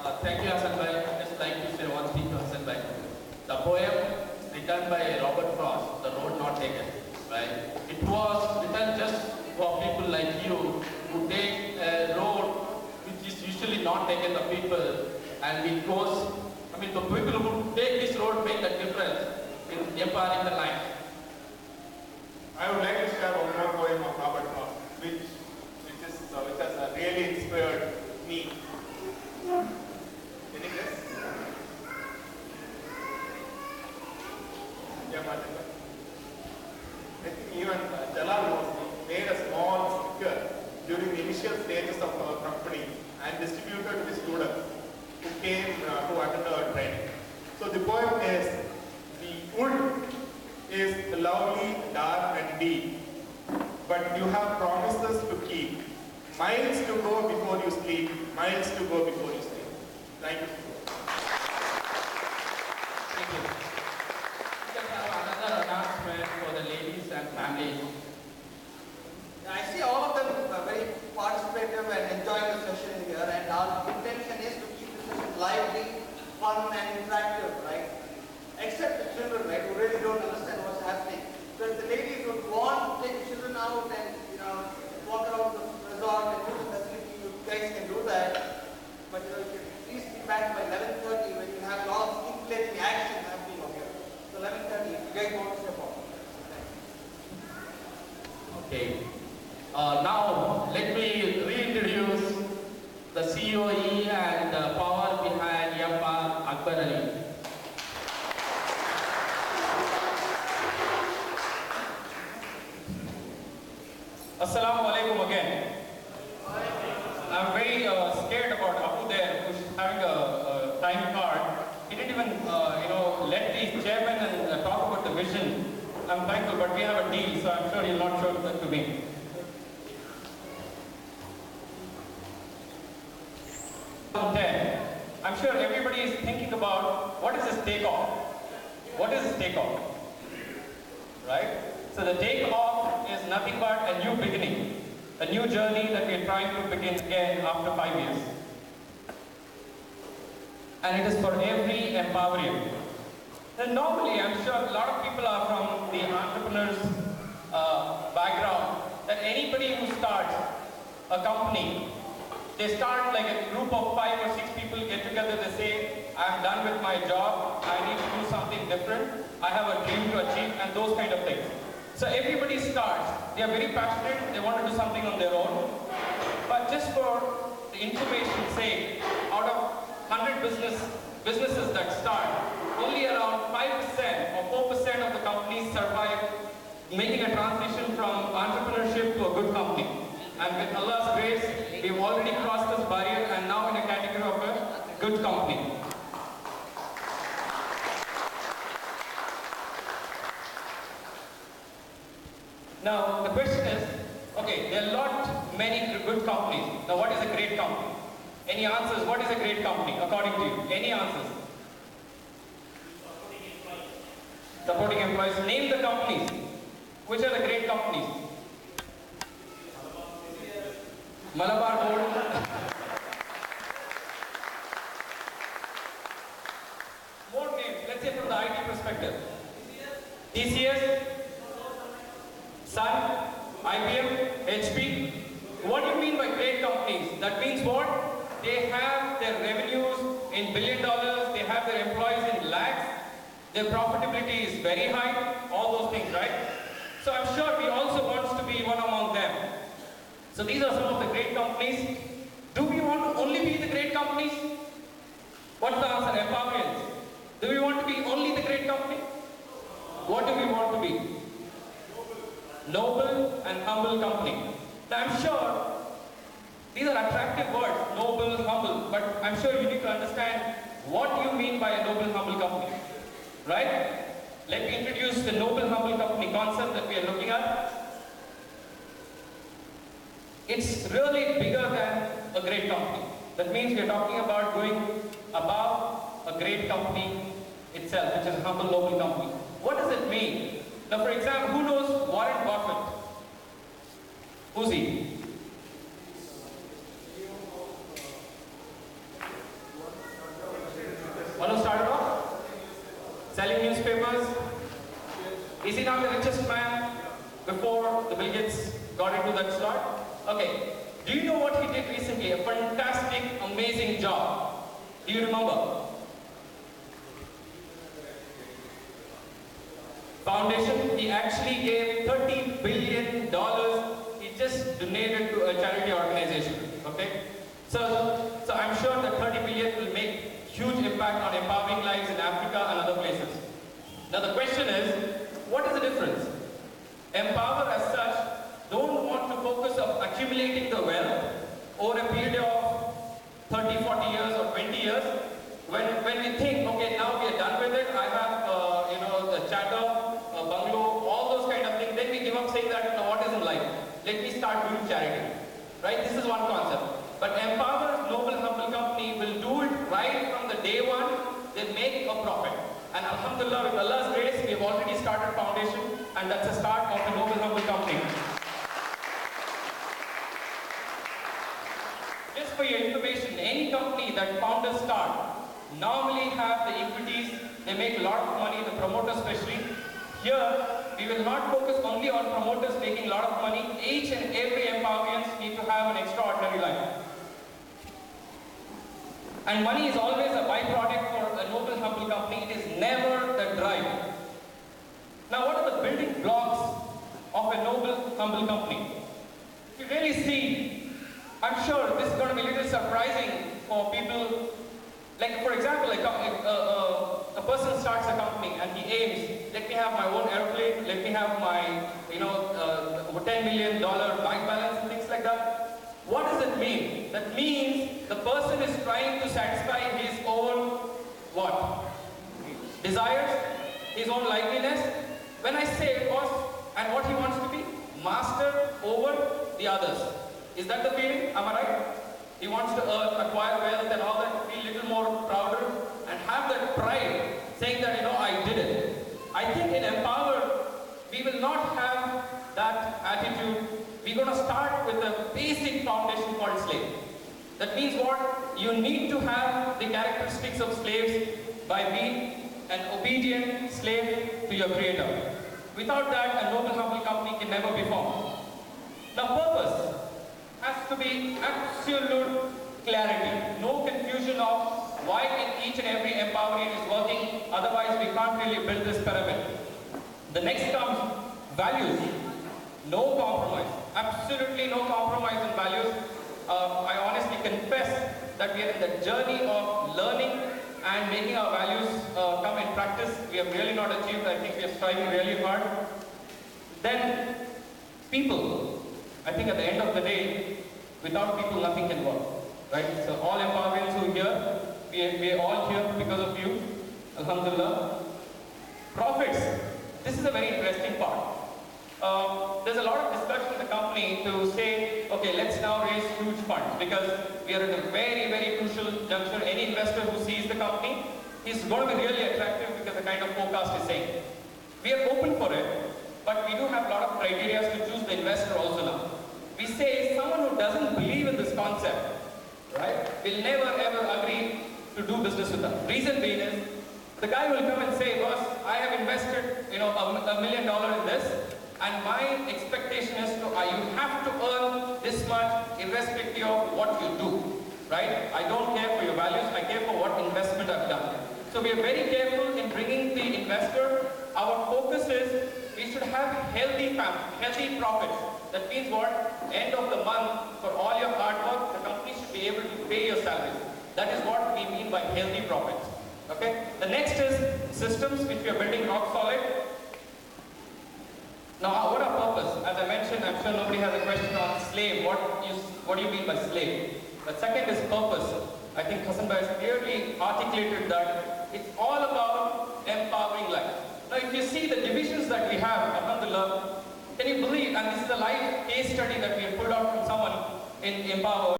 Thank you, Hassan Bhai. I'd just like to say one thing to Hassan Bhai. The poem written by Robert Frost, The Road Not Taken, right? It was written just for people like you who take a road which is usually not taken by people, and it goes, the people who take this road make the difference in empowering the life. I would like to share one more poem of Robert Frost, which has really inspired me. Any guess? Yeah, Martin. I think even Jalal knows he made a small sticker during the initial stages of our company and distributed to the students who came to attend our training. So the poem is, the wood is lovely, dark and deep, but you have promises to keep. Miles to go before you sleep, miles to go before you sleep. Thank you. Thank you. We have another announcement for the ladies and families. I see all of them very participative and enjoying the session here, and our intention is to keep the session lively, fun and interactive, right? Except the children, right, who really don't understand what's happening. So if the ladies would want to take the children out and, walk around the resort and use the facility, you guys can do that. But you can please be back by 11:30 when you have a lot of stimulating action happening over here. So 11:30, if you guys want to step up. Okay. Now let me reintroduce the COE and the power behind Yapa Akbar Ali. Assalamu alaikum again. I'm very scared about Abu there, who's having a time card. He didn't even, let the chairman and talk about the vision. I'm thankful, but we have a deal, so I'm sure he'll not show that to me. I'm sure everybody is thinking about what is this takeoff? What is this takeoff? Right? So the takeoff is nothing but a new beginning, a new journey that we're trying to begin again after 5 years. And it is for every empowering. And normally, I'm sure a lot of people are from the entrepreneur's background, that anybody who starts a company, they start like a group of 5 or 6 people get together, they say, I'm done with my job, I need to do something different, I have a dream to achieve, and those kind of things. So everybody starts, they are very passionate, they want to do something on their own, but just for the information's sake, out of 100 businesses that start, only around 5% or 4% of the companies survive making a transition from entrepreneurship to a good company. And with Allah's grace, we've already crossed this barrier and now in a category of a good company. Now, the question is, okay, there are many good companies. Now, what is a great company? Any answers? What is a great company, according to you? Any answers? Supporting employees. Name the companies. Which are the great companies? Malabar Gold. More names. Let's say from the IT perspective. TCS. Sun, IBM, HP. What do you mean by great companies? That means what? They have their revenues in $1 billion, they have their employees in lakhs, their profitability is very high, all those things, right? So I'm sure we also want to be one among them. So these are some of the great companies. Do we want to only be the great companies? What's the answer? Empowerians. Do we want to be only the great company? What do we want to be? Noble and humble company. Now I'm sure these are attractive words, noble, humble, but I'm sure you need to understand what you mean by a noble, humble company, right? Let me introduce the noble, humble company concept that we are looking at. It's really bigger than a great company. That means we are talking about going above a great company itself, which is a humble, noble company. What does it mean? Now, for example, who knows Warren Buffett? Who's he? selling newspapers. Is he not the richest man before the Bill Gates got into that slot? Okay. Do you know what he did recently? A fantastic, amazing job. Do you remember? Foundation, he actually gave $30 billion. He just donated to a charity organization. Okay? So I'm sure that 30 billion will make huge impact on empowering lives in Africa and other places. Now the question is, what is the difference? Empower as such don't want to focus on accumulating the wealth over a period of 30, 40 years or 20 years. When we think, okay, now we are done with it, I have, the chatter, a bungalow, all those kind of things, then we give up saying that, no, what is in life? Let me start doing charity. Right? This is one concept. But Empower Noble Humble Company will do it right from the day one. They make a profit. And Alhamdulillah, with Allah's grace, we have already started foundation, and that's the start of the Noble Humble Company. Just for your information, any company that founders start normally have the equities, they make a lot of money, the promoters especially. Here, we will not focus only on promoters making a lot of money. Each and every Empowerians need to have an extraordinary life. And money is always a byproduct for a noble, humble company. It is never the drive. Now, what are the building blocks of a noble, humble company? If you really see, I'm sure this is going to be a little surprising for people. Like, for example, a person starts a company and he aims, let me have my own airplane, let me have my, $10 million bank balance and things like that. What does it mean? That means the person is trying to satisfy his own, what? Desires, his own liveliness. When I say boss and what he wants to be, master over the others. Is that the feeling? Am I right? He wants to acquire wealth and all that, feel a little more prouder and have that pride, saying that, I did it. I think in Empower, we will not have that attitude. We're going to start with a basic foundation called slave. That means what? You need to have the characteristics of slaves by being an obedient slave to your creator. Without that, a noble, humble company can never be formed. Now, purpose has to be absolute clarity. No confusion of why in each and every empowering is working. Otherwise, we can't really build this pyramid. The next comes values. No compromise. Absolutely no compromise in values. I honestly confess that we are in the journey of learning and making our values come in practice. We have really not achieved. I think we are striving really hard. Then, people. I think at the end of the day, without people, nothing can work. Right? So all Empowerians who are here, we are all here because of you. Alhamdulillah. Profits. This is a very interesting part. There's a lot of discussion in the company to say, okay, let's now raise huge funds because we are at a very, very crucial juncture. Any investor who sees the company is going to be really attractive because the kind of forecast is saying. We are open for it, but we do have a lot of criteria to choose the investor also now. We say someone who doesn't believe in this concept, right, will never ever agree to do business with us. Reason being is, the guy will come and say, boss, I have invested, $1 million in this, and my expectation is you have to earn this much irrespective of what you do, right? I don't care for your values, I care for what investment I've done. So we are very careful in bringing the investor. Our focus is, we should have healthy profits. That means what? End of the month, for all your hard work, the company should be able to pay your salaries. That is what we mean by healthy profits. Okay? The next is systems, which we are building rock solid. Now, what are purpose? As I mentioned, I'm sure nobody has a question on slave. What do you mean by slave? The second is purpose. I think Hassan Bhai has clearly articulated that it's all about empowering life. Now, if you see the divisions that we have, alhamdulillah, can you believe, and this is a live case study that we have pulled out from someone in Empower.